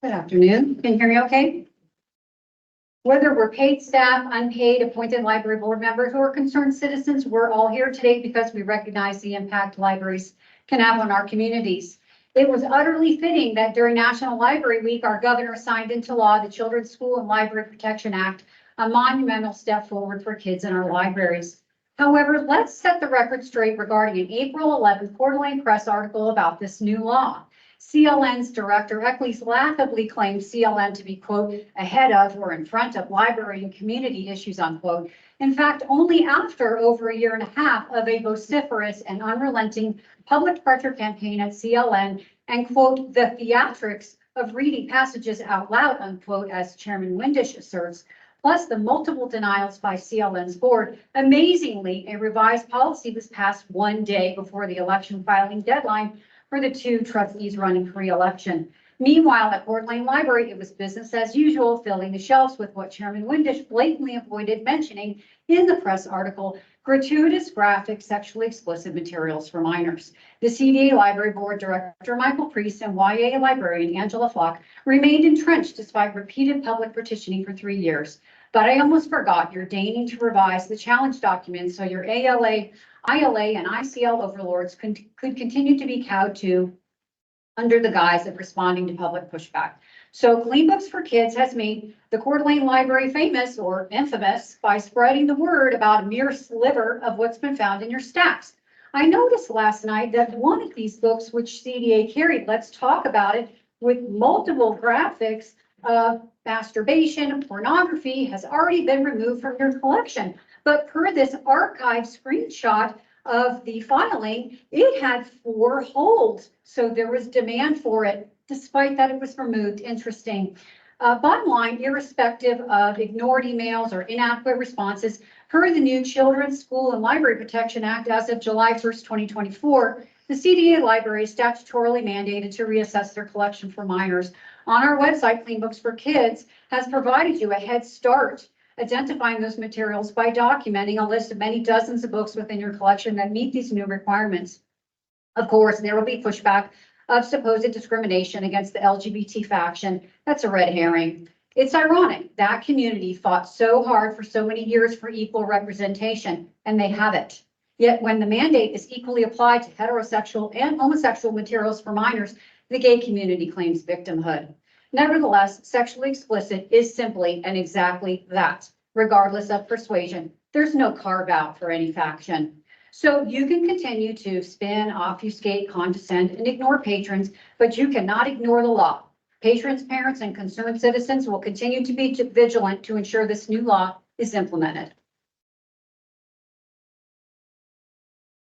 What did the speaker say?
Good afternoon. Can you hear me okay? Whether we're paid staff, unpaid, appointed library board members, or concerned citizens, we're all here today because we recognize the impact libraries can have on our communities. It was utterly fitting that during National Library Week, our governor signed into law the Children's School and Library Protection Act, a monumental step forward for kids in our libraries. However, let's set the record straight regarding an April 11th Coeur d'Alene Press article about this new law. CLN's director Eccles laughably claimed CLN to be, quote, ahead of or in front of library and community issues, unquote. In fact, only after over a year and a half of a vociferous and unrelenting public pressure campaign at CLN and, quote, the theatrics of reading passages out loud, unquote, as Chairman Windisch asserts, plus the multiple denials by CLN's board, amazingly, a revised policy was passed one day before the election filing deadline for the two trustees running for re-election. Meanwhile, at Coeur d'Alene Library, it was business as usual, filling the shelves with what Chairman Windisch blatantly avoided mentioning in the press article, gratuitous graphic sexually explicit materials for minors. The CDA Library Board Director Michael Priest and YA librarian Angela Flock remained entrenched despite repeated public petitioning for 3 years. But I almost forgot you're deigning to revise the challenge documents so your ILA, and ICL overlords could continue to be cowed to under the guise of responding to public pushback. So Clean Books for Kids has made the Coeur d'Alene Library famous or infamous by spreading the word about a mere sliver of what's been found in your stacks. I noticed last night that one of these books, which CDA carried, let's talk about it, with multiple graphics of masturbation, pornography, has already been removed from your collection. But per this archive screenshot of the filing, it had 4 holds. So there was demand for it, despite that it was removed. Interesting. Bottom line, irrespective of ignored emails or inadequate responses, per the new Children's School and Library Protection Act as of July 1st, 2024, the CDA library is statutorily mandated to reassess their collection for minors. On our website, Clean Books for Kids has provided you a head start identifying those materials by documenting a list of many dozens of books within your collection that meet these new requirements. Of course, there will be pushback of supposed discrimination against the LGBT faction. That's a red herring. It's ironic that community fought so hard for so many years for equal representation, and they have it. Yet when the mandate is equally applied to heterosexual and homosexual materials for minors, the gay community claims victimhood. Nevertheless, sexually explicit is simply and exactly that, regardless of persuasion. There's no carve out for any faction. So you can continue to spin, obfuscate, condescend, and ignore patrons, but you cannot ignore the law. Patrons, parents, and concerned citizens will continue to be vigilant to ensure this new law is implemented.